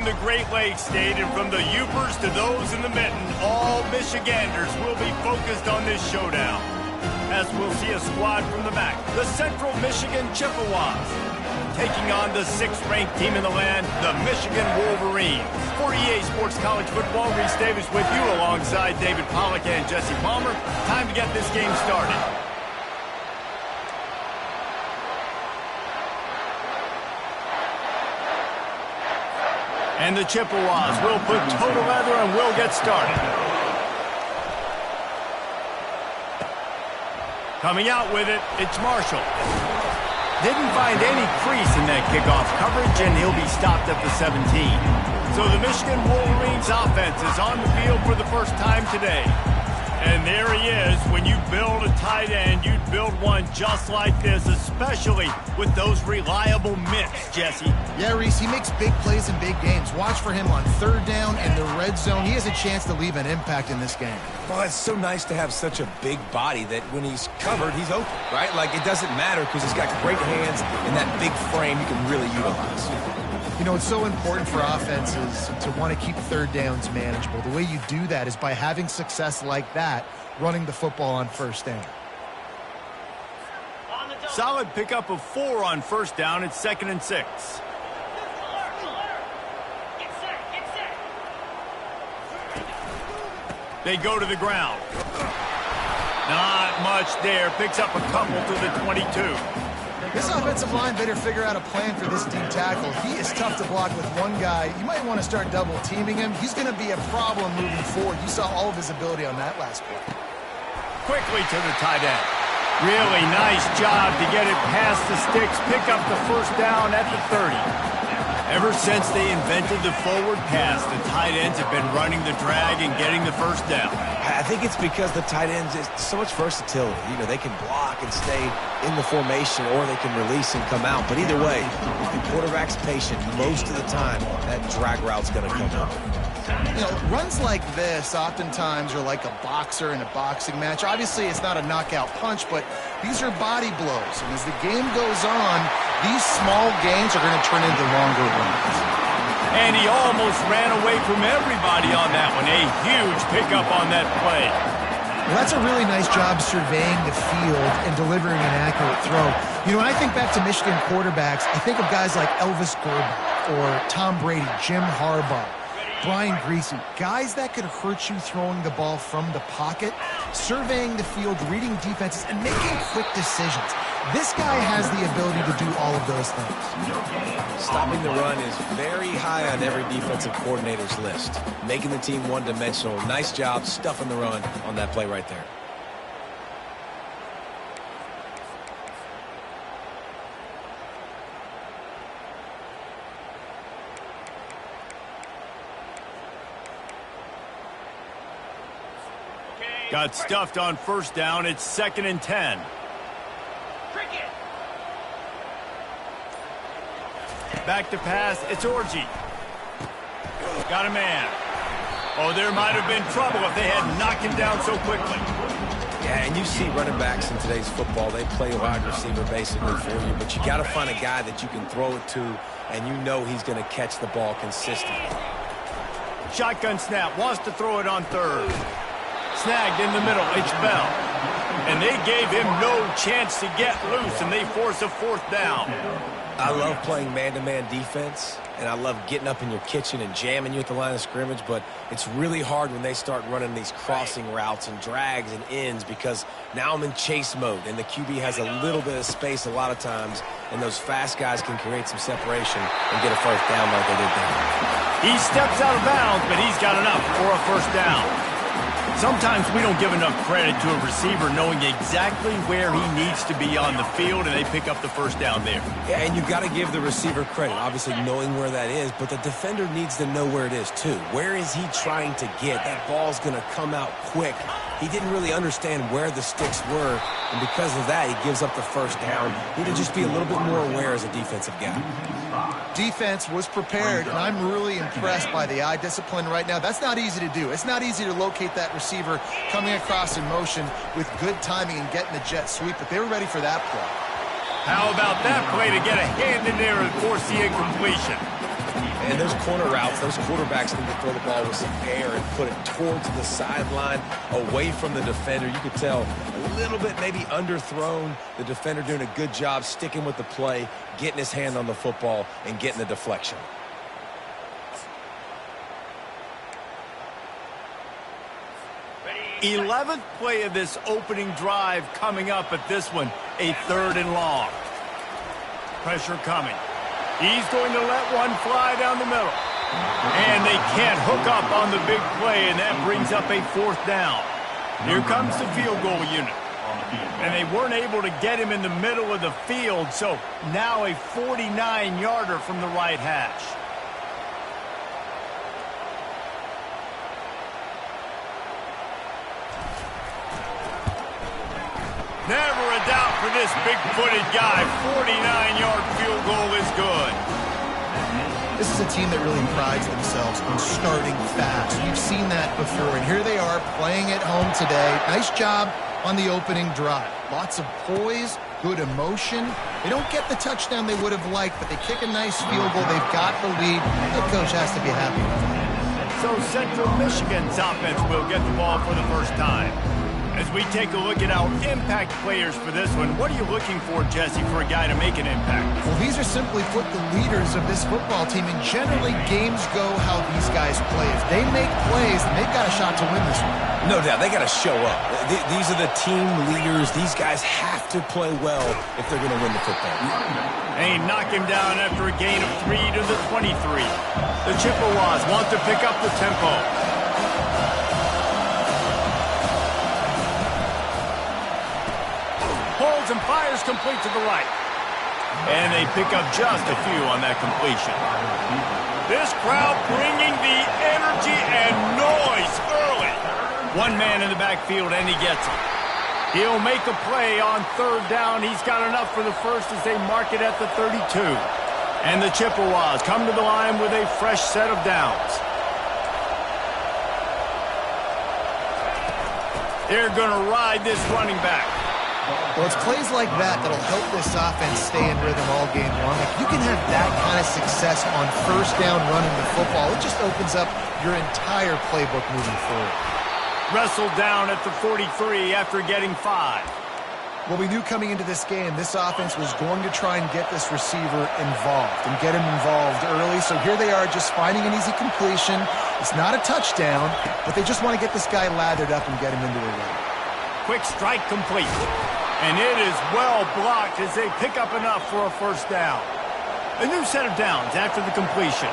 The Great Lakes State, and from the Yoopers to those in the mitten, all Michiganders will be focused on this showdown. As we'll see a squad from the MAC, the Central Michigan Chippewas, taking on the 6th-ranked team in the land, the Michigan Wolverines. For EA Sports College Football, Reese Davis with you alongside David Pollack and Jesse Palmer. Time to get this game started. And the Chippewas will put total leather and will get started. Coming out with it, it's Marshall. Didn't find any crease in that kickoff coverage, and he'll be stopped at the 17. So the Michigan Wolverines offense is on the field for the first time today. And there he is. When you build a tight end, you'd build one just like this, especially with those reliable mitts, Jesse. Yeah, Reese, he makes big plays in big games. Watch for him on 3rd down and the red zone. He has a chance to leave an impact in this game. Well, it's so nice to have such a big body that when he's covered, he's open, right? Like, it doesn't matter because he's got great hands and that big frame you can really utilize. You know, it's so important for offenses to want to keep 3rd downs manageable. The way you do that is by having success like that, running the football on 1st down. Solid pickup of 4 on 1st down. It's 2nd and 6. They go to the ground. Not much there. Picks up a couple to the 22. This offensive line better figure out a plan for this deep tackle. He is tough to block with one guy. You might want to start double teaming him. He's going to be a problem moving forward. You saw all of his ability on that last play. Quickly to the tight end. Really nice job to get it past the sticks. Pick up the 1st down at the 30. Ever since they invented the forward pass, the tight ends have been running the drag and getting the 1st down. I think it's because the tight ends is so much versatility. You know, they can block and stay in the formation, or they can release and come out. But either way, if the quarterback's patient, most of the time, that drag route's going to come out. You know, runs like this oftentimes are like a boxer in a boxing match. Obviously, it's not a knockout punch, but these are body blows. And as the game goes on, these small gains are going to turn into longer runs. And he almost ran away from everybody on that one. A huge pickup on that play. Well, that's a really nice job surveying the field and delivering an accurate throw. You know, when I think back to Michigan quarterbacks, I think of guys like Elvis Grbac or Tom Brady, Jim Harbaugh, Brian Griese, guys that could hurt you throwing the ball from the pocket, surveying the field, reading defenses, and making quick decisions. This guy has the ability to do all of those things. Stopping the run is very high on every defensive coordinator's list. Making the team one-dimensional. Nice job stuffing the run on that play right there. Got stuffed on 1st down. It's 2nd and 10. Back to pass. It's Orji. Got a man. Oh, there might have been trouble if they had knocked him down so quickly. Yeah, and you see running backs in today's football, they play wide receiver basically for you, but you got to find a guy that you can throw it to, and you know he's going to catch the ball consistently. Shotgun snap. Wants to throw it on 3rd. Snagged in the middle. It's Bell. And they gave him no chance to get loose, and they force a 4th down. I love playing man-to-man defense, and I love getting up in your kitchen and jamming you at the line of scrimmage, but it's really hard when they start running these crossing routes and drags and ends because now I'm in chase mode, and the QB has a little bit of space a lot of times, and those fast guys can create some separation and get a 1st down like they did there. He steps out of bounds, but he's got enough for a 1st down. Sometimes we don't give enough credit to a receiver knowing exactly where he needs to be on the field, and they pick up the 1st down there. Yeah, and you've got to give the receiver credit, obviously knowing where that is, but the defender needs to know where it is too. Where is he trying to get? That ball's going to come out quick. He didn't really understand where the sticks were, and because of that, he gives up the 1st down. He need to just be a little bit more aware as a defensive guy. Defense was prepared, and I'm really impressed by the eye discipline right now. That's not easy to do. It's not easy to locate that receiver coming across in motion with good timing and getting the jet sweep, but they were ready for that play. How about that play to get a hand in there and force the incompletion? And those corner routes, those quarterbacks need to throw the ball with some air and put it towards the sideline, away from the defender. You could tell a little bit maybe underthrown. The defender doing a good job sticking with the play, getting his hand on the football, and getting the deflection. The 11th play of this opening drive coming up at this one, a 3rd and long. Pressure coming. He's going to let one fly down the middle. And they can't hook up on the big play, and that brings up a 4th down. Here comes the field goal unit. And they weren't able to get him in the middle of the field, so now a 49-yarder from the right hash. Never a doubt for this big-footed guy. 49-yard field goal is good. This is a team that really prides themselves on starting fast. We've seen that before, and here they are playing at home today. Nice job on the opening drive. Lots of poise, good emotion. They don't get the touchdown they would have liked, but they kick a nice field goal. They've got the lead. The coach has to be happy with that. So Central Michigan's offense will get the ball for the first time. As we take a look at our impact players for this one, what are you looking for, Jesse, for a guy to make an impact? Well, these are simply put the leaders of this football team, and generally games go how these guys play. If they make plays, then they've got a shot to win this one. No doubt, they got to show up. These are the team leaders. These guys have to play well if they're going to win the football. They knock him down after a gain of 3 to the 23. The Chippewas want to pick up the tempo. Holds and fires complete to the right. And they pick up just a few on that completion. This crowd bringing the energy and noise early. One man in the backfield, and he gets it. He'll make a play on 3rd down. He's got enough for the first as they mark it at the 32. And the Chippewas come to the line with a fresh set of downs. They're going to ride this running back. Well, it's plays like that that'll help this offense stay in rhythm all game long. If you can have that kind of success on 1st down running the football, it just opens up your entire playbook moving forward. Wrestled down at the 43 after getting 5. Well, we knew coming into this game, this offense was going to try and get this receiver involved and get him involved early. So here they are just finding an easy completion. It's not a touchdown, but they just want to get this guy lathered up and get him into a run. Quick strike complete. And it is well blocked as they pick up enough for a 1st down. A new set of downs after the completion.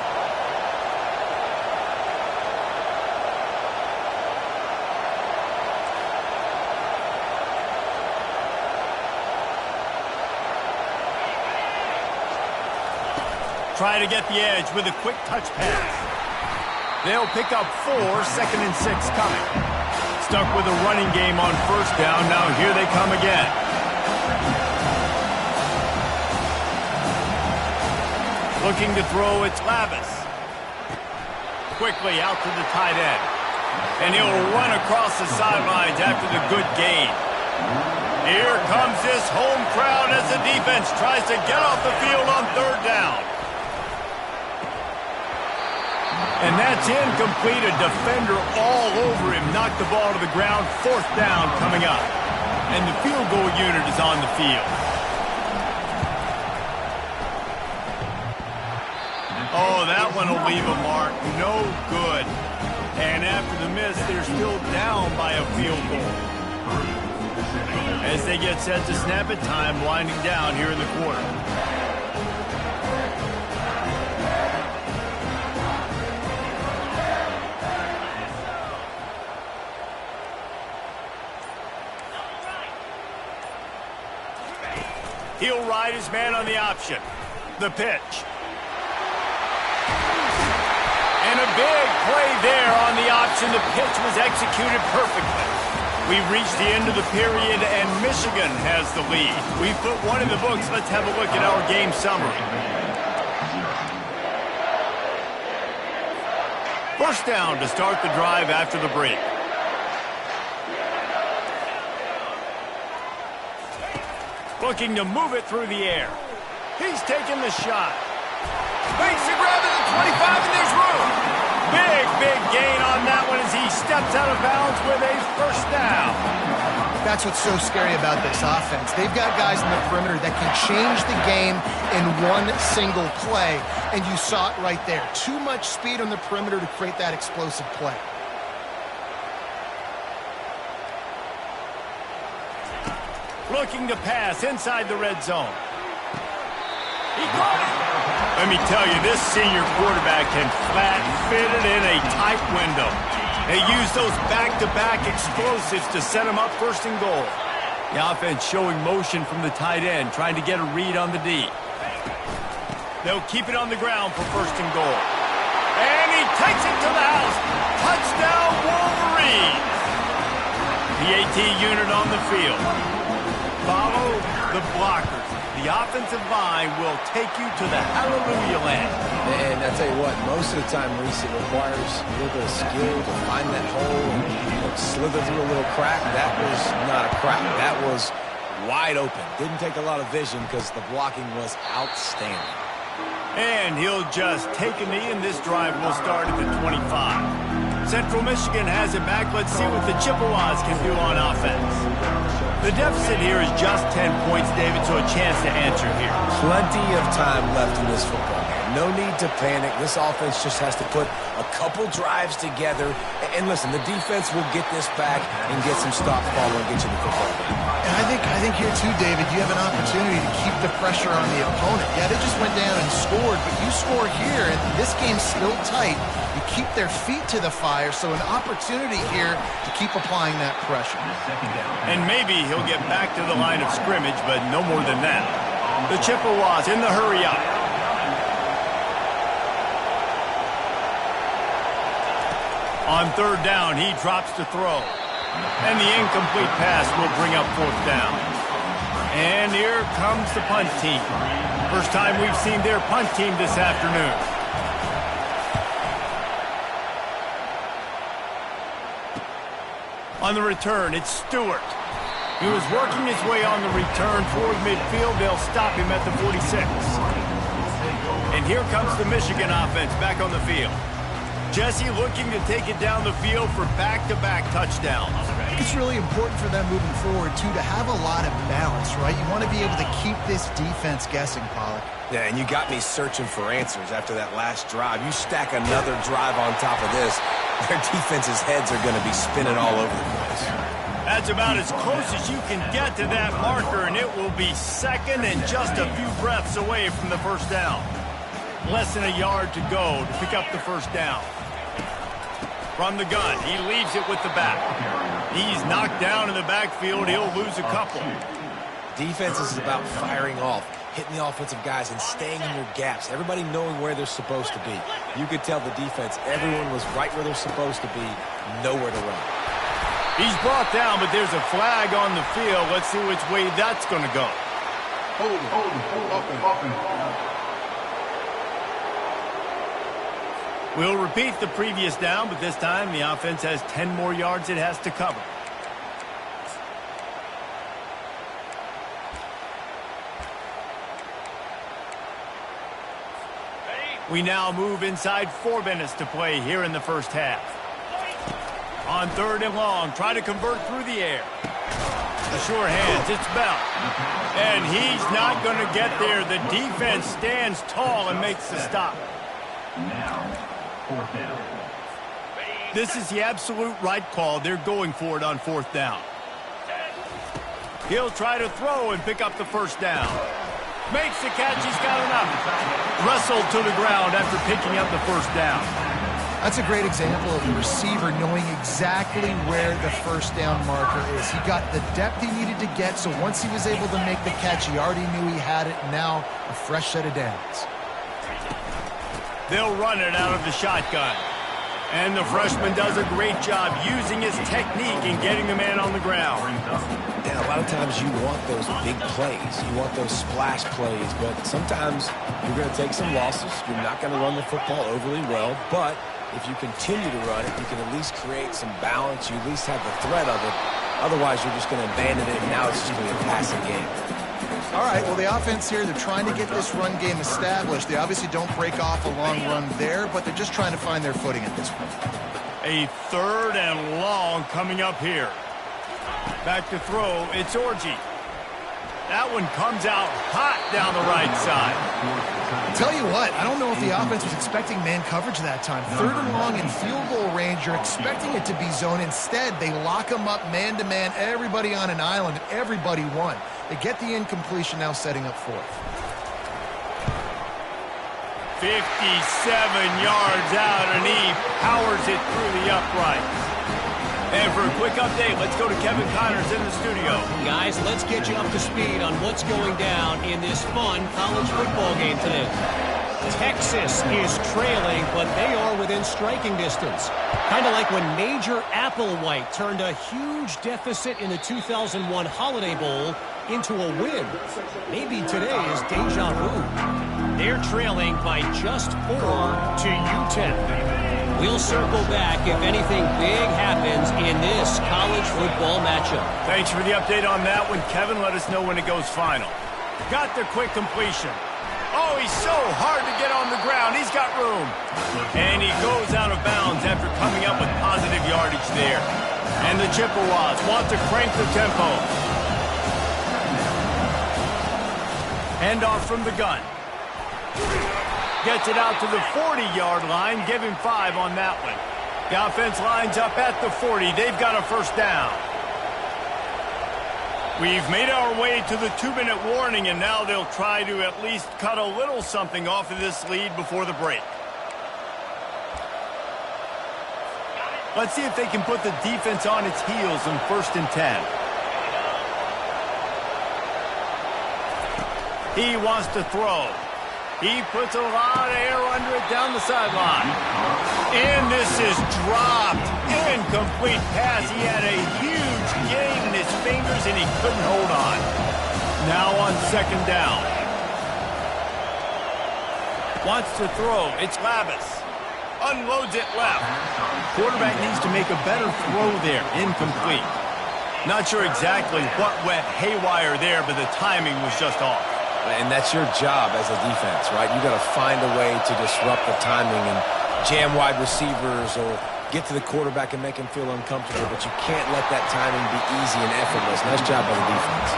Try to get the edge with a quick touch pass. They'll pick up 4, 2nd and 6 coming. Stuck with a running game on 1st down. Now here they come again. Looking to throw, it's Lavis. Quickly out to the tight end. And he'll run across the sidelines after the good gain. Here comes this home crowd as the defense tries to get off the field on 3rd down. And that's incomplete. A defender all over him. Knocked the ball to the ground. 4th down coming up. And the field goal unit is on the field. Oh, that one will leave a mark. No good. And after the miss, they're still down by a field goal. As they get set to snap it, time winding down here in the quarter. He'll ride his man on the option. The pitch. And a big play there on the option. The pitch was executed perfectly. We've reached the end of the period, and Michigan has the lead. We've put one in the books. Let's have a look at our game summary. 1st down to start the drive after the break. Looking to move it through the air. He's taking the shot. Makes the grab at the and there's room. Big gain on that one as he steps out of bounds with a first down. That's what's so scary about this offense. They've got guys in the perimeter that can change the game in one single play, and you saw it right there. Too much speed on the perimeter to create that explosive play. Looking to pass inside the red zone. He caught it. Let me tell you, this senior quarterback can flat fit it in a tight window. They use those back-to-back explosives to set him up first and goal. The offense showing motion from the tight end, trying to get a read on the D. They'll keep it on the ground for first and goal. And he takes it to the house. Touchdown, Wolverine. The AT unit on the field. Follow the blockers. The offensive line will take you to the hallelujah land. And I tell you what, most of the time, Reese, it requires a little bit of skill to find that hole and slither through a little crack. That was not a crack. That was wide open. Didn't take a lot of vision because the blocking was outstanding. And he'll just take a knee, and this drive will start at the 25. Central Michigan has it back. Let's see what the Chippewas can do on offense. The deficit here is just 10 points, David, so a chance to answer here. Plenty of time left in this football game. No need to panic. This offense just has to put a couple drives together. And listen, the defense will get this back and get some stop follow and get you the football game. And I think here too, David, you have an opportunity to keep the pressure on the opponent. Yeah, they just went down and scored, but you score here, and this game's still tight. You keep their feet to the fire, so an opportunity here to keep applying that pressure. And maybe he'll get back to the line of scrimmage, but no more than that. The Chippewas in the hurry up. On third down, he drops to throw. And the incomplete pass will bring up fourth down. And here comes the punt team. First time we've seen their punt team this afternoon. On the return, it's Stewart. He was working his way on the return toward midfield. They'll stop him at the 46. And here comes the Michigan offense back on the field. Jesse looking to take it down the field for back-to-back touchdowns. I think it's really important for them moving forward, too, to have a lot of balance, right? You want to be able to keep this defense guessing, Pollack. Yeah, and you got me searching for answers after that last drive. You stack another drive on top of this, their defense's heads are going to be spinning all over the place. That's about as close as you can get to that marker, and it will be second and just a few breaths away from the first down. Less than a yard to go to pick up the first down. From the gun, he leaves it with the back. He's knocked down in the backfield. He'll lose a couple. Defense is about firing off, hitting the offensive guys and staying in your gaps. Everybody knowing where they're supposed to be. You could tell the defense, everyone was right where they're supposed to be, nowhere to run. He's brought down, but there's a flag on the field. Let's see which way that's going to go. Hold it. We'll repeat the previous down, but this time the offense has 10 more yards it has to cover. We now move inside 4 minutes to play here in the first half. On third and long, try to convert through the air. The sure hands, it's Bell. And he's not going to get there. The defense stands tall and makes the stop. Now, fourth down. This is the absolute right call. They're going for it on fourth down. He'll try to throw and pick up the first down. Makes the catch. He's got enough. Wrestled to the ground after picking up the first down. That's a great example of the receiver knowing exactly where the first down marker is. He got the depth he needed to get, so once he was able to make the catch, he already knew he had it. Now, a fresh set of downs. They'll run it out of the shotgun. And the freshman does a great job using his technique and getting the man on the ground. Yeah, a lot of times you want those big plays. You want those splash plays, but sometimes you're going to take some losses. You're not going to run the football overly well, but if you continue to run it, you can at least create some balance. You at least have the threat of it. Otherwise, you're just going to abandon it, and now it's just going to be a passing game. All right, well, the offense here, they're trying to get this run game established. They obviously don't break off a long run there, but they're just trying to find their footing at this point. A 3rd and long coming up here. Back to throw, it's Orji. That one comes out hot down the right side. Tell you what, I don't know if the offense was expecting man coverage that time. 3rd and long in field goal range, you're expecting it to be zone. Instead, they lock them up man-to-man, everybody on an island, everybody won. They get the incompletion, now setting up 4th. 57 yards out, and he powers it through the uprights. And for a quick update, let's go to Kevin Connors in the studio. Guys, let's get you up to speed on what's going down in this fun college football game today. Texas is trailing, but they are within striking distance. Kind of like when Major Applewhite turned a huge deficit in the 2001 Holiday Bowl into a win. Maybe today is deja vu. They're trailing by just 4 to UTEP. We'll circle back if anything big happens in this college football matchup. Thanks for the update on that one, Kevin. Let us know when it goes final. Got the quick completion. Oh, he's so hard to get on the ground. He's got room. And he goes out of bounds after coming up with positive yardage there. And the Chippewas want to crank the tempo. Handoff from the gun. Gets it out to the 40-yard line. Give him 5 on that one. The offense lines up at the 40. They've got a 1st down. We've made our way to the 2-minute warning, and now they'll try to at least cut a little something off of this lead before the break. Let's see if they can put the defense on its heels in 1st and 10. He wants to throw. He puts a lot of air under it down the sideline. And this is dropped. Incomplete pass. He had a huge gain in his fingers, and he couldn't hold on. Now on 2nd down. Wants to throw. It's Lavis. Unloads it left. Quarterback needs to make a better throw there. Incomplete. Not sure exactly what went haywire there, but the timing was just off. And that's your job as a defense, right? You got to find a way to disrupt the timing and jam wide receivers or get to the quarterback and make him feel uncomfortable, but you can't let that timing be easy and effortless. Nice job by the defense.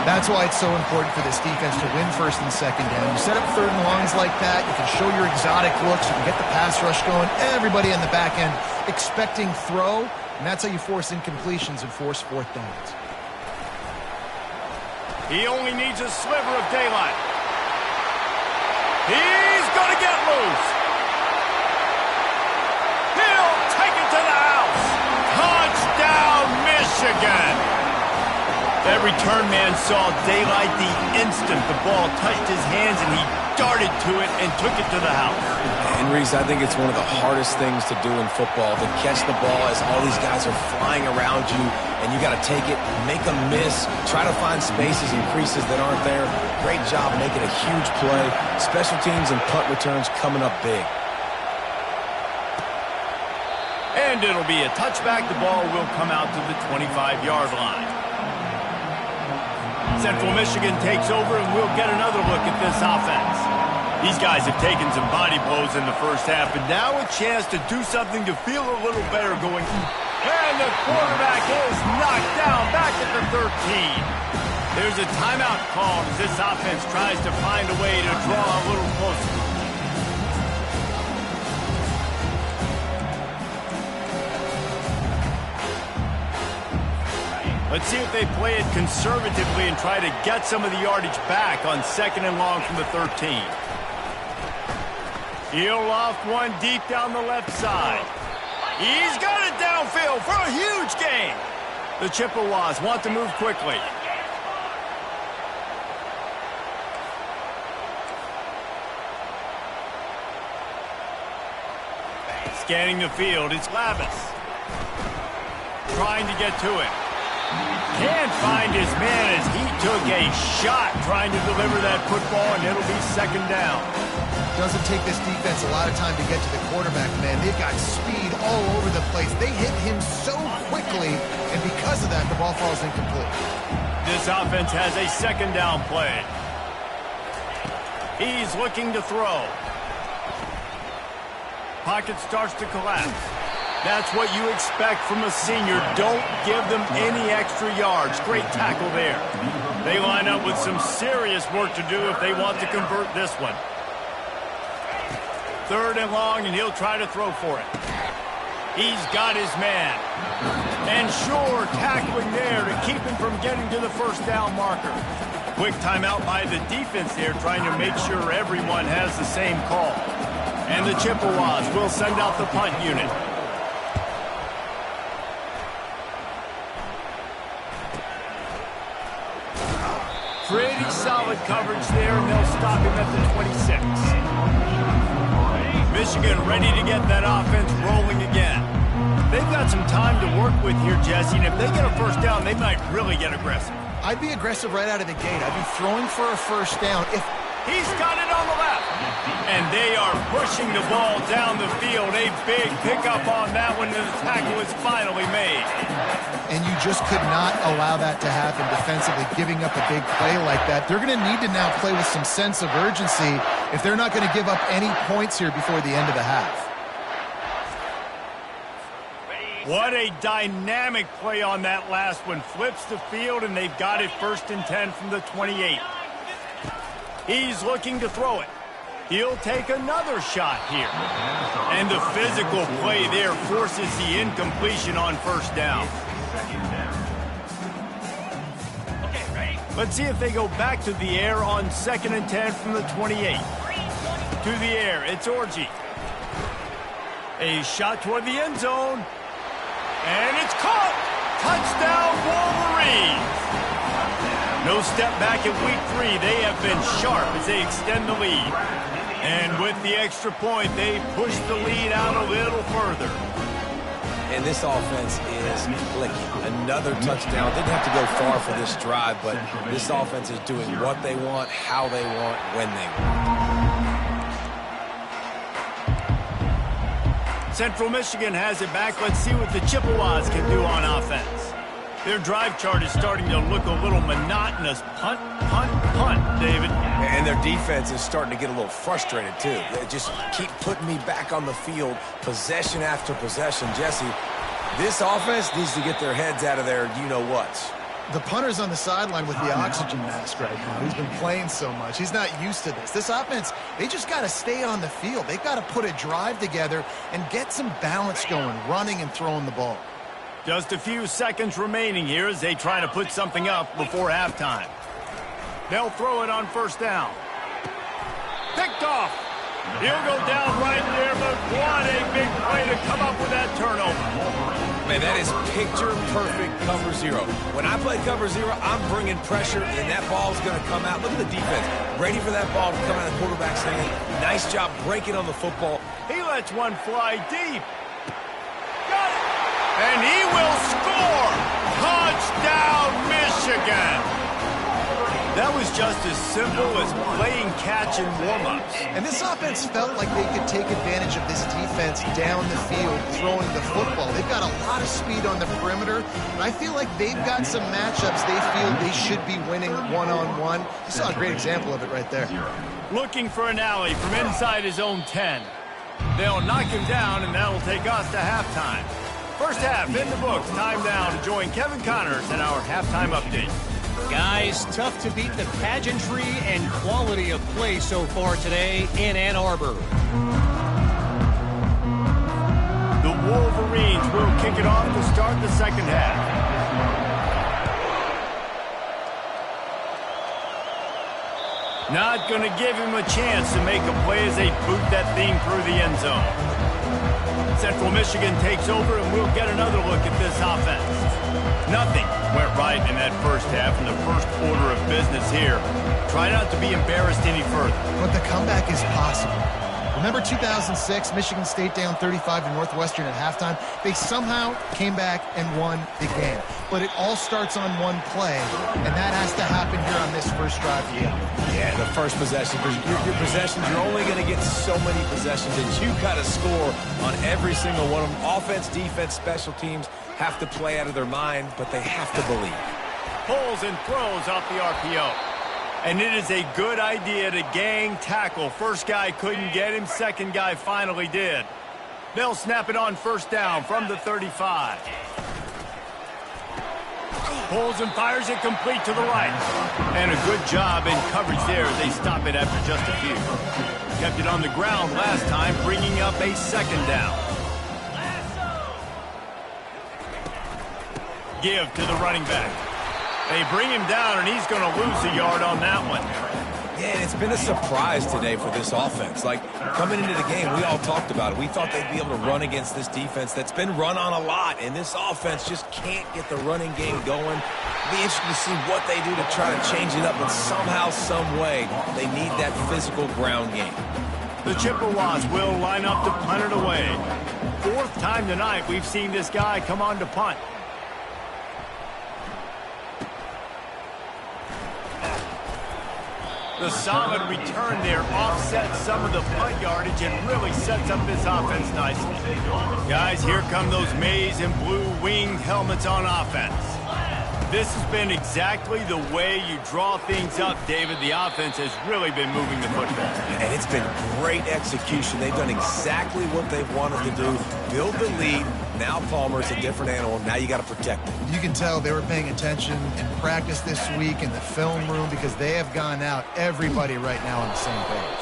That's why it's so important for this defense to win 1st and 2nd down. You set up 3rd and longs like that, you can show your exotic looks, you can get the pass rush going, everybody on the back end expecting throw, and that's how you force incompletions and force 4th downs. He only needs a sliver of daylight. He's going to get loose. He'll take it to the house. Touchdown, Michigan. That return man saw daylight the instant the ball touched his hands, and he darted to it and took it to the house. And Reese, I think it's one of the hardest things to do in football, to catch the ball as all these guys are flying around you, and you got to take it, make them miss, try to find spaces and creases that aren't there. Great job making a huge play. Special teams and punt returns coming up big. And it'll be a touchback. The ball will come out to the 25-yard line. Central Michigan takes over, and we'll get another look at this offense. These guys have taken some body blows in the 1st half, and now a chance to do something to feel a little better going. And the quarterback is knocked down back at the 13. There's a timeout called as this offense tries to find a way to draw a little closer. Let's see if they play it conservatively and try to get some of the yardage back on 2nd and long from the 13. He'll loft one deep down the left side. He's got it downfield for a huge gain. The Chippewas want to move quickly. Scanning the field, it's Lavis. Trying to get to it. Can't find his man as he took a shot trying to deliver that football, and it'll be 2nd down. Doesn't take this defense a lot of time to get to the quarterback, man. They've got speed all over the place. They hit him so quickly, and because of that, the ball falls incomplete. This offense has a second down play. He's looking to throw. Pocket starts to collapse. That's what you expect from a senior. Don't give them any extra yards. Great tackle there. They line up with some serious work to do if they want to convert this one. 3rd and long, and he'll try to throw for it. He's got his man. And sure, tackling there to keep him from getting to the first down marker. Quick timeout by the defense there, trying to make sure everyone has the same call. And the Chippewas will send out the punt unit. Pretty solid coverage there, and they'll stop him at the 26. Michigan ready to get that offense rolling again. They've got some time to work with here, Jesse, and if they get a first down, they might really get aggressive. I'd be aggressive right out of the gate. I'd be throwing for a first down. If he's got it on the left. And they are pushing the ball down the field. A big pickup on that one, and the tackle is finally made. And you just could not allow that to happen defensively, giving up a big play like that. They're going to need to now play with some sense of urgency if they're not going to give up any points here before the end of the half. What a dynamic play on that last one. Flips the field, and they've got it 1st and 10 from the 28. He's looking to throw it. He'll take another shot here. And the physical play there forces the incompletion on first down. Let's see if they go back to the air on 2nd and 10 from the 28. To the air, it's Orji. A shot toward the end zone. And it's caught! Touchdown, Wolverines! No step back in week 3. They have been sharp as they extend the lead. And with the extra point, they push the lead out a little further. And this offense is clicking. Another touchdown. Didn't have to go far for this drive, but this offense is doing what they want, how they want, when they want. Central Michigan has it back. Let's see what the Chippewas can do on offense. Their drive chart is starting to look a little monotonous. Punt, punt, punt, David. And their defense is starting to get a little frustrated, too. They just keep putting me back on the field, possession after possession. Jesse, this offense needs to get their heads out of their you-know-whats. The punter's on the sideline with the oxygen mask right now. He's been playing so much. He's not used to this. This offense, they just got to stay on the field. They've got to put a drive together and get some balance going, running and throwing the ball. Just a few seconds remaining here as they try to put something up before halftime. They'll throw it on first down. Picked off. He'll go down right there, but what a big play to come up with that turnover. Man, that is picture-perfect cover zero. When I play cover zero, I'm bringing pressure, and that ball's going to come out. Look at the defense. Ready for that ball to come out of the quarterback's hand. Nice job breaking on the football. He lets one fly deep. Got it. And he will score. Touchdown, Michigan. That was just as simple as playing catch in warm-ups. And this offense felt like they could take advantage of this defense down the field, throwing the football. They've got a lot of speed on the perimeter, and I feel like they've got some matchups they feel they should be winning one-on-one. You saw a great example of it right there. Looking for an alley from inside his own 10. They'll knock him down, and that'll take us to halftime. First half in the books. Time now to join Kevin Connors in our halftime update. Guys, tough to beat the pageantry and quality of play so far today in Ann Arbor. The Wolverines will kick it off to start the second half. Not going to give him a chance to make a play as they boot that thing through the end zone. Central Michigan takes over, and we'll get another look at this offense. Nothing went right in that first half in the first order of business here. Try not to be embarrassed any further. But the comeback is possible. Remember 2006, Michigan State down 35 to Northwestern at halftime? They somehow came back and won the game. But it all starts on one play, and that has to happen here on this first drive of the game. Yeah, the first possession. Your possessions, you're only going to get so many possessions, and you've got to score on every single one of them. Offense, defense, special teams have to play out of their mind, but they have to believe. pulls and throws off the RPO. And it is a good idea to gang tackle. First guy couldn't get him. Second guy finally did. They'll snap it on first down from the 35. Pulls and fires it complete to the right. And a good job in coverage there. They stop it after just a few. Kept it on the ground last time, bringing up a second down. Give to the running back. They bring him down, and he's going to lose a yard on that one. Yeah, and it's been a surprise today for this offense. Like, coming into the game, we all talked about it. We thought they'd be able to run against this defense that's been run on a lot, and this offense just can't get the running game going. Be interested to see what they do to try to change it up, but somehow, some way, they need that physical ground game. The Chippewas will line up to punt it away. Fourth time tonight we've seen this guy come on to punt. The solid return there offsets some of the punt yardage and really sets up this offense nicely. Guys, here come those maize and blue winged helmets on offense. This has been exactly the way you draw things up, David. The offense has really been moving the football. And it's been great execution. They've done exactly what they've wanted to do. Build the lead. Now Palmer's a different animal. Now you got to protect him. You can tell they were paying attention in practice this week in the film room because they have gone out, everybody right now on the same page.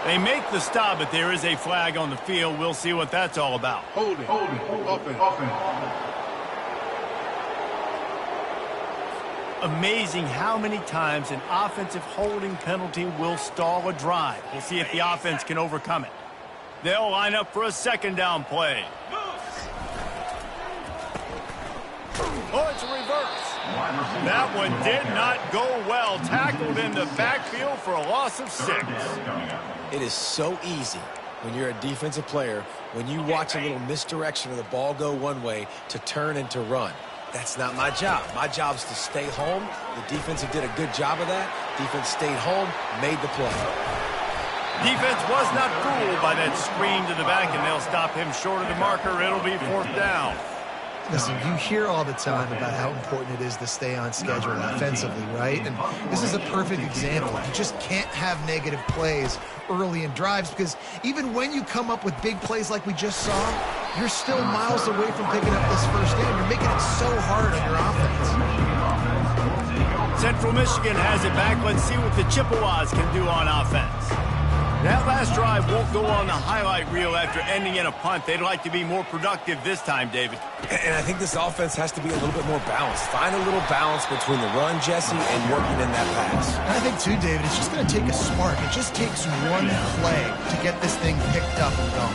They make the stop, but there is a flag on the field. We'll see what that's all about. Hold it. Offense. Amazing how many times an offensive holding penalty will stall a drive. We'll see if the offense can overcome it. They'll line up for a second down play. Oh, it's a reverse. That one did not go well. Tackled in the backfield for a loss of 6. It is so easy when you're a defensive player, when you watch a little misdirection of the ball go one way, to turn and to run. That's not my job. My job is to stay home. The defense did a good job of that. Defense stayed home, made the play. Defense was not fooled by that screen to the back, and they'll stop him short of the marker. It'll be fourth down. Listen, you hear all the time about how important it is to stay on schedule offensively, right? And this is a perfect example. You just can't have negative plays early in drives because even when you come up with big plays like we just saw, you're still miles away from picking up this first down. You're making it so hard on your offense. Central Michigan has it back. Let's see what the Chippewas can do on offense. That last drive won't go on the highlight reel after ending in a punt. They'd like to be more productive this time, David. And I think this offense has to be a little bit more balanced. Find a little balance between the run, Jesse, and working in that pass. And I think, too, David, it's just going to take a spark. It just takes one play to get this thing picked up and going.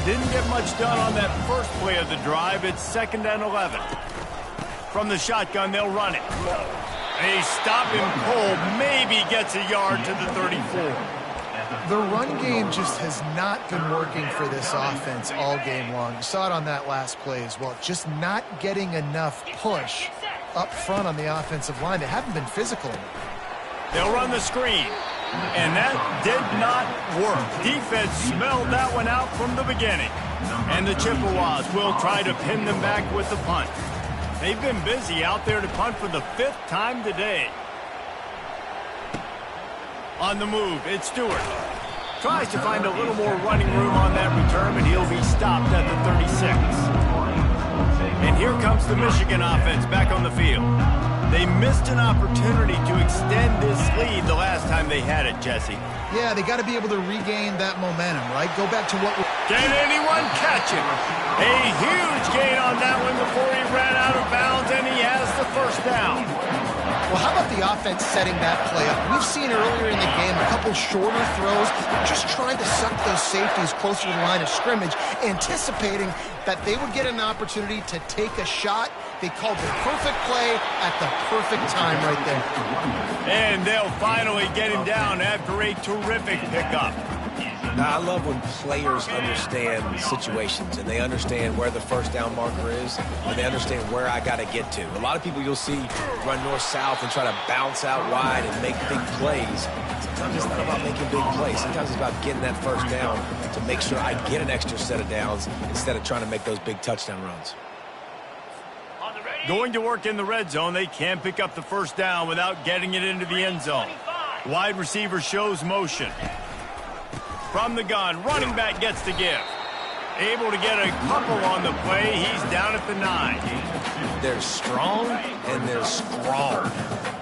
Didn't get much done on that first play of the drive. It's 2nd and 11. From the shotgun, they'll run it. A stop him cold, maybe gets a yard to the 34. The run game just has not been working for this offense all game long. You saw it on that last play as well. Just not getting enough push up front on the offensive line. They haven't been physical enough. They'll run the screen. And that did not work. Defense smelled that one out from the beginning. And the Chippewas will try to pin them back with the punt. They've been busy out there to punt for the 5th time today. On the move, it's Stewart. Tries to find a little more running room on that return, but he'll be stopped at the 36. And here comes the Michigan offense back on the field. They missed an opportunity to extend this lead the last time they had it, Jesse. Yeah, they got to be able to regain that momentum, right? Go back to what... Can anyone catch him? A huge gain on that one before he ran out of bounds, and he has the first down. Well, how about the offense setting that play up? We've seen earlier in the game a couple shorter throws, just trying to suck those safeties closer to the line of scrimmage, anticipating that they would get an opportunity to take a shot. They called the perfect play at the perfect time right there. And they'll finally get him down after a terrific pickup. Now, I love when players understand situations and they understand where the first down marker is and they understand where I got to get to. A lot of people you'll see run north-south and try to bounce out wide and make big plays. Sometimes it's not about making big plays. Sometimes it's about getting that first down to make sure I get an extra set of downs instead of trying to make those big touchdown runs. On the ready. Going to work in the red zone, they can pick up the first down without getting it into the end zone. Wide receiver shows motion. From the gun, running back gets to give. Able to get a couple on the play. He's down at the 9. They're strong and they're strong.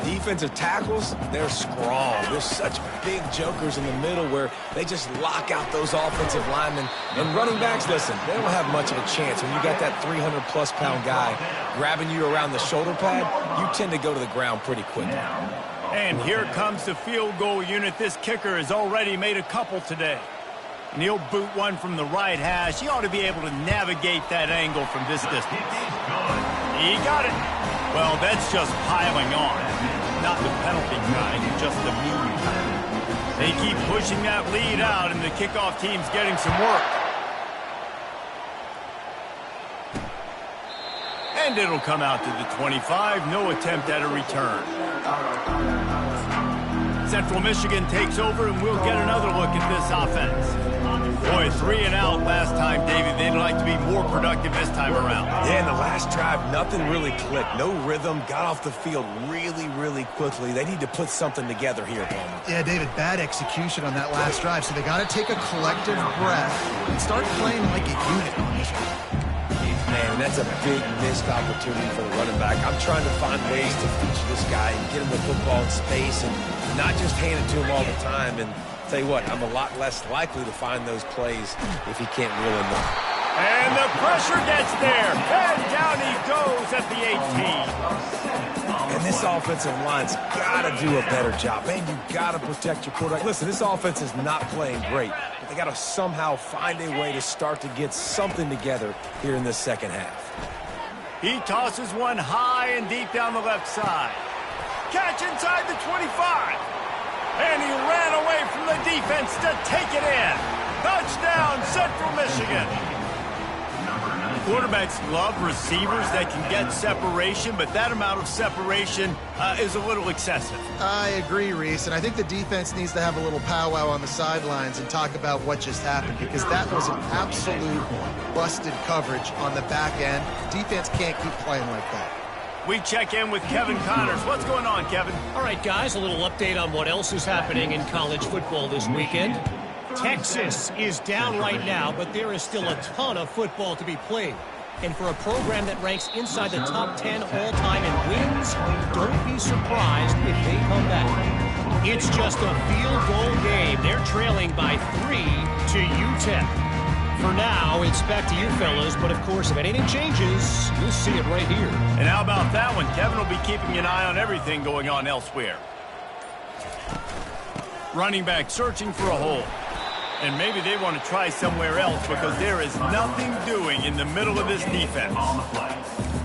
Defensive tackles, they're strong. There's such big jokers in the middle where they just lock out those offensive linemen. And running backs, listen, they don't have much of a chance. When you got that 300-plus pound guy grabbing you around the shoulder pad, you tend to go to the ground pretty quickly. And here comes the field goal unit. This kicker has already made a couple today. And he'll boot one from the right hash. He ought to be able to navigate that angle from this distance. He got it. Well, that's just piling on. Not the penalty kind, just the mean kind. They keep pushing that lead out, and the kickoff team's getting some work. And it'll come out to the 25. No attempt at a return. Central Michigan takes over, and we'll get another look at this offense. Boy, 3 and out last time, David. They'd like to be more productive this time around. Yeah, in the last drive, nothing really clicked. No rhythm. Got off the field really, really quickly. They need to put something together here, Palmer. Yeah, David, bad execution on that last drive. So they got to take a collective breath and start playing like a unit on this one. Man, that's a big missed opportunity for the running back. I'm trying to find ways to feature this guy and get him the football in space and not just hand it to him all the time. And tell you what, I'm a lot less likely to find those plays if he can't reel in them. And the pressure gets there. And down he goes at the 18. And this offensive line's got to do a better job. Man, you got to protect your quarterback. Listen, this offense is not playing great, but they got to somehow find a way to start to get something together here in this second half. He tosses one high and deep down the left side. Catch inside the 25. And he ran away from the defense to take it in. Touchdown, Central Michigan. Quarterbacks love receivers that can get separation, but that amount of separation is a little excessive. I agree, Reese, and I think the defense needs to have a little powwow on the sidelines and talk about what just happened, because that was an absolute busted coverage on the back end. Defense can't keep playing like that. We check in with Kevin Connors. What's going on, Kevin? All right, guys, a little update on what else is happening in college football this weekend. Texas is down right now, but there is still a ton of football to be played. And for a program that ranks inside the top 10 all-time in wins, don't be surprised if they come back. It's just a field goal game. They're trailing by 3 to UTEP. For now, it's back to you fellas, but of course, if anything changes, you'll see it right here. And how about that one? Kevin will be keeping an eye on everything going on elsewhere. Running back searching for a hole. And maybe they want to try somewhere else because there is nothing doing in the middle of this defense.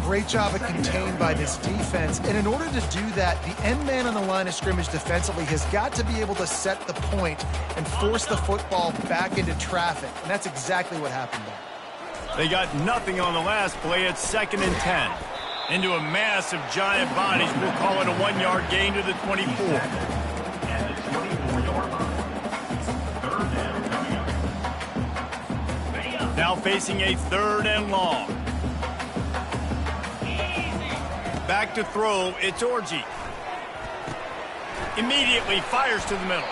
Great job of contained by this defense. And in order to do that, the end man on the line of scrimmage defensively has got to be able to set the point and force the football back into traffic. And that's exactly what happened there. They got nothing on the last play. It's 2nd and 10. Into a mass of giant bodies. We'll call it a 1-yard gain to the 24. Now facing a 3rd and long. Back to throw, it's Orji. Immediately fires to the middle.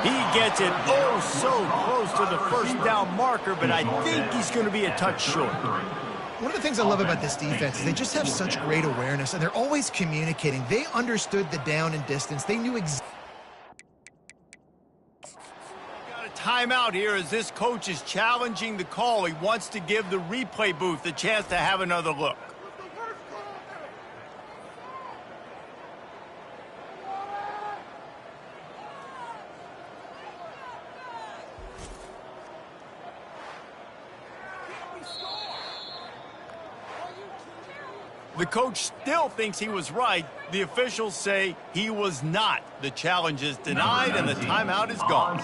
He gets it oh so close to the first down marker, but I think he's going to be a touch short. One of the things I love about this defense is they just have such great awareness, and they're always communicating. They understood the down and distance. They knew exactly. Timeout here as this coach is challenging the call. He wants to give the replay booth the chance to have another look. The coach still thinks he was right. The officials say he was not. The challenge is denied and the timeout is gone.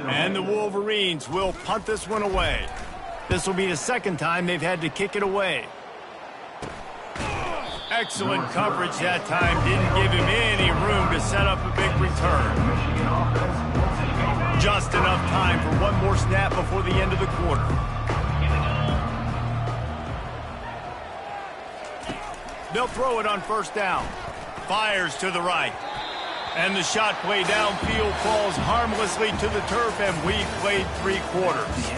And the Wolverines will punt this one away. This will be the 2nd time they've had to kick it away. Excellent coverage that time. Didn't give him any room to set up a big return. Just enough time for one more snap before the end of the quarter. They'll throw it on first down. Fires to the right. And the shot play downfield falls harmlessly to the turf, and we've played 3 quarters.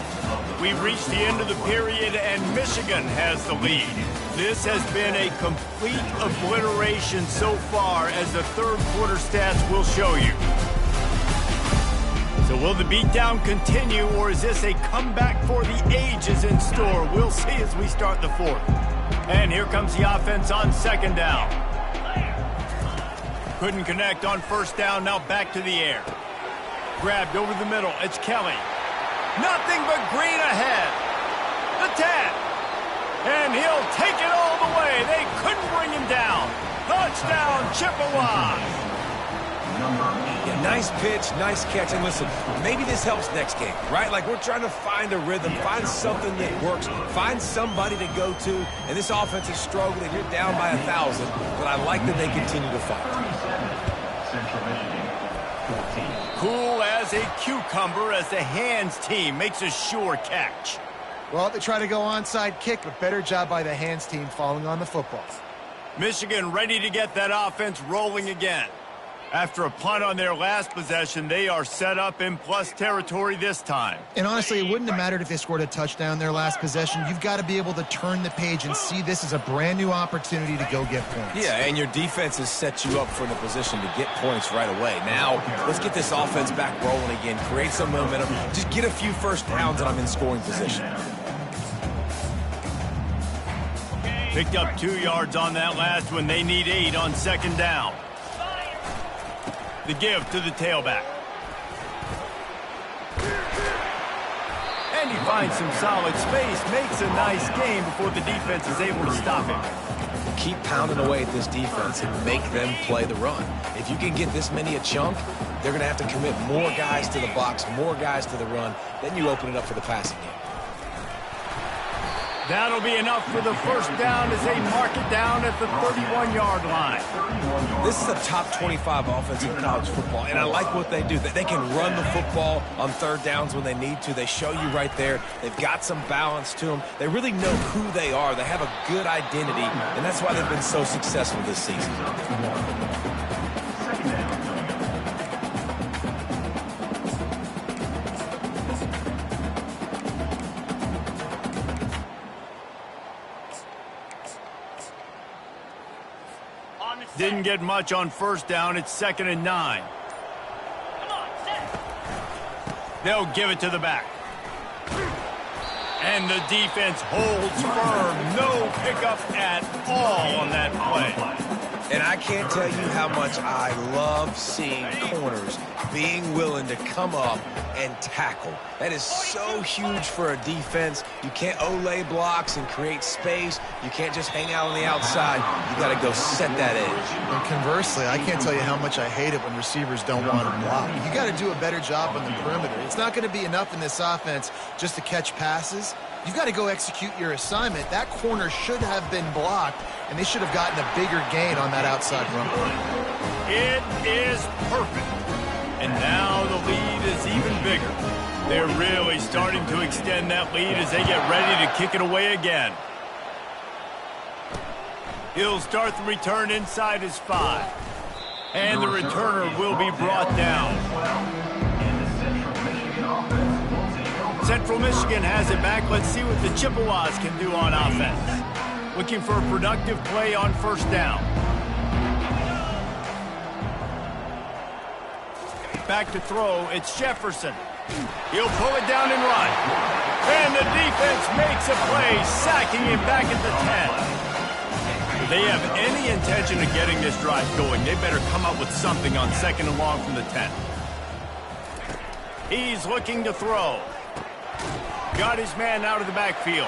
We've reached the end of the period, and Michigan has the lead. This has been a complete obliteration so far, as the third quarter stats will show you. So will the beatdown continue, or is this a comeback for the ages in store? We'll see as we start the fourth. And here comes the offense on second down. Couldn't connect on first down, now back to the air. Grabbed over the middle, it's Kelly. Nothing but green ahead. The 10. And he'll take it all the way. They couldn't bring him down. Touchdown, Chippewas. Yeah, nice pitch, nice catch. And listen, maybe this helps next game, right? Like, we're trying to find a rhythm, find something that works, find somebody to go to. And this offense is struggling. You're down by 1,000, but I like that they continue to fight. Cool as a cucumber as the hands team makes a sure catch. Well, they try to go onside kick, but better job by the hands team falling on the football. Michigan ready to get that offense rolling again. After a punt on their last possession, they are set up in plus territory this time. And honestly, it wouldn't have mattered if they scored a touchdown their last possession. You've got to be able to turn the page and see this as a brand new opportunity to go get points. Yeah, and your defense has set you up for the position to get points right away. Now, let's get this offense back rolling again, create some momentum, just get a few first downs, and I'm in scoring position. Picked up 2 yards on that last one. They need 8 on second down. The give to the tailback. And he finds some solid space, makes a nice game before the defense is able to stop him. Keep pounding away at this defense and make them play the run. If you can get this many a chunk, they're going to have to commit more guys to the box, more guys to the run. Then you open it up for the passing game. That'll be enough for the first down as they mark it down at the 31-yard line. This is a top 25 offense in college football, and I like what they do. They can run the football on third downs when they need to. They show you right there. They've got some balance to them. They really know who they are. They have a good identity, and that's why they've been so successful this season. Didn't get much on first down. It's 2nd and 9. They'll give it to the back. And the defense holds firm. No pickup at all on that play. And I can't tell you how much I love seeing corners being willing to come up and tackle. That is so huge for a defense. You can't Olay blocks and create space. You can't just hang out on the outside. You got to go set that edge. And conversely, I can't tell you how much I hate it when receivers don't want to block. You got to do a better job on the perimeter. It's not going to be enough in this offense just to catch passes. You've got to go execute your assignment. That corner should have been blocked, and they should have gotten a bigger gain on that outside run. It is perfect. And now the lead is even bigger. They're really starting to extend that lead as they get ready to kick it away again. He'll start the return inside his 5. And the returner will be brought down. Central Michigan has it back. Let's see what the Chippewas can do on offense. Looking for a productive play on first down. Back to throw, it's Jefferson. He'll pull it down and run. And the defense makes a play, sacking him back at the 10. If they have any intention of getting this drive going, they better come up with something on 2nd and long from the 10. He's looking to throw. Got his man out of the backfield.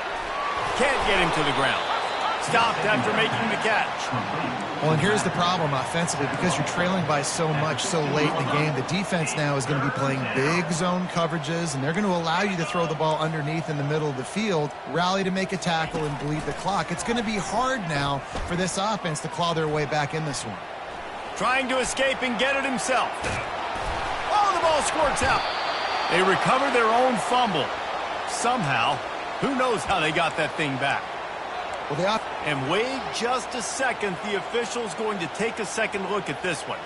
Can't get him to the ground. Stopped after making the catch. Well, and here's the problem offensively. Because you're trailing by so much so late in the game, the defense now is going to be playing big zone coverages, and they're going to allow you to throw the ball underneath in the middle of the field, rally to make a tackle, and bleed the clock. It's going to be hard now for this offense to claw their way back in this one. Trying to escape and get it himself. Oh, the ball squirts out. They recover their own fumble. Somehow, who knows how they got that thing back. Well, they And wait just a second. The official's going to take a second look at this one.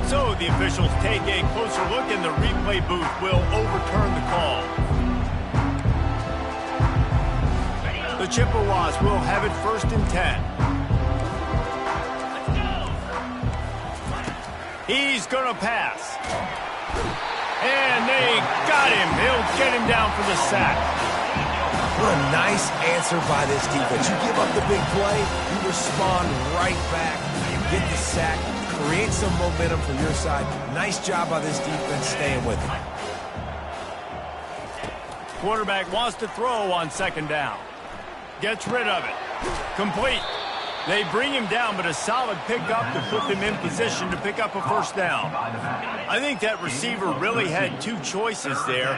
So the officials take a closer look, and the replay booth will overturn the call. The Chippewas will have it 1st and 10. He's going to pass. And they got him. He'll get him down for the sack. What a nice answer by this defense. You give up the big play, you respond right back, you get the sack, create some momentum for your side. Nice job by this defense staying with it. Quarterback wants to throw on 2nd down. Gets rid of it. Complete. They bring him down, but a solid pickup to put them in position to pick up a 1st down. I think that receiver really had 2 choices there.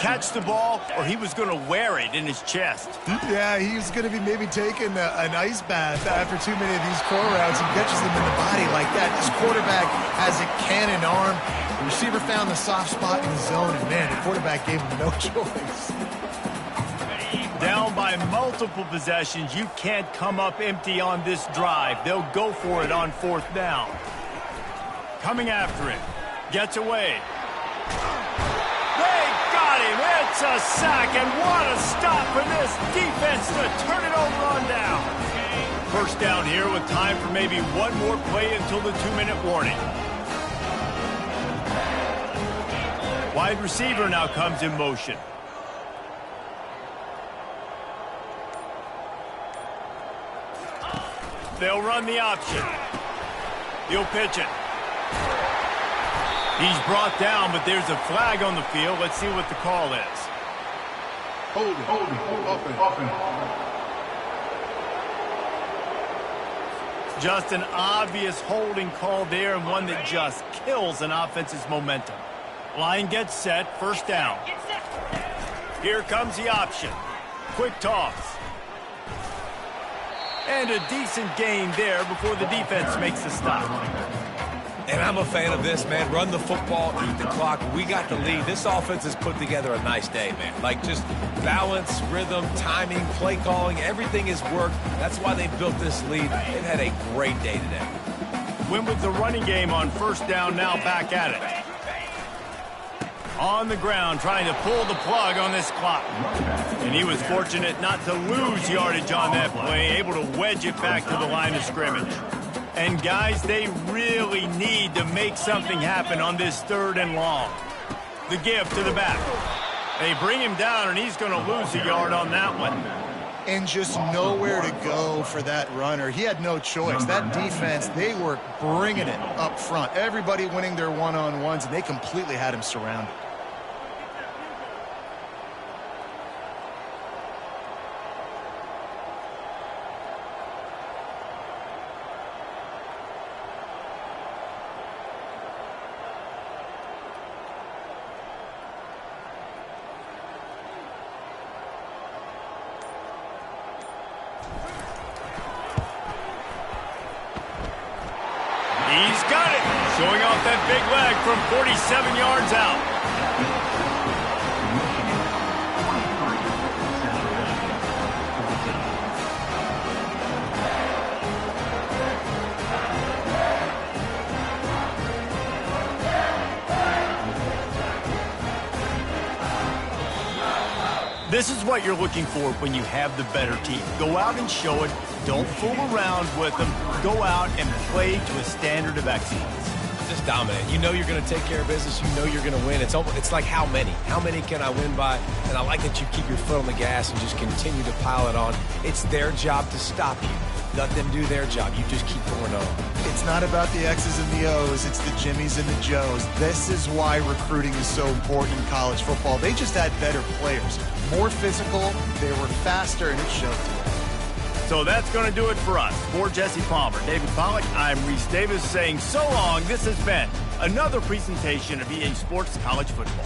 Catch the ball, or he was going to wear it in his chest. Yeah, he's going to be maybe taking an ice bath after too many of these crow routes. He catches them in the body like that. This quarterback has a cannon arm. The receiver found the soft spot in the zone, and man, the quarterback gave him no choice. Down by multiple possessions, you can't come up empty on this drive. They'll go for it on 4th down. Coming after it. Gets away. They got him. It's a sack, and what a stop for this defense to turn it over on down. 1st down here with time for maybe one more play until the 2-minute warning. Wide receiver now comes in motion. They'll run the option. He'll pitch it. He's brought down, but there's a flag on the field. Let's see what the call is. Holding, offense. Just an obvious holding call there, and one that just kills an offense's momentum. Line gets set, 1st down. Here comes the option. Quick toss. And a decent gain there before the defense makes the stop. And I'm a fan of this, man. Run the football, eat the clock. We got the lead. This offense has put together a nice day, man. Like, just balance, rhythm, timing, play calling, everything has worked. That's why they built this lead. They've had a great day today. Went with the running game on 1st down, now back at it. On the ground, trying to pull the plug on this clock. And he was fortunate not to lose yardage on that play, able to wedge it back to the line of scrimmage. And guys, they really need to make something happen on this 3rd and long. The give to the back. They bring him down, and he's going to lose a yard on that one. And just nowhere to go for that runner. He had no choice. That defense, they were bringing it up front. Everybody winning their one-on-ones, and they completely had him surrounded. He's got it. Showing off that big leg from 47 yards out. This is what you're looking for when you have the better team. Go out and show it. Don't fool around with them. Go out and play to a standard of excellence. Just dominate. You know you're going to take care of business. You know you're going to win. It's like how many? How many can I win by? And I like that you keep your foot on the gas and just continue to pile it on. It's their job to stop you. Let them do their job. You just keep going on. It's not about the X's and the O's. It's the Jimmies and the Joes. This is why recruiting is so important in college football. They just had better players. More physical, they were faster, and it showed. So that's going to do it for us. For Jesse Palmer, David Pollack, I'm Reese Davis saying so long. This has been another presentation of EA Sports College Football.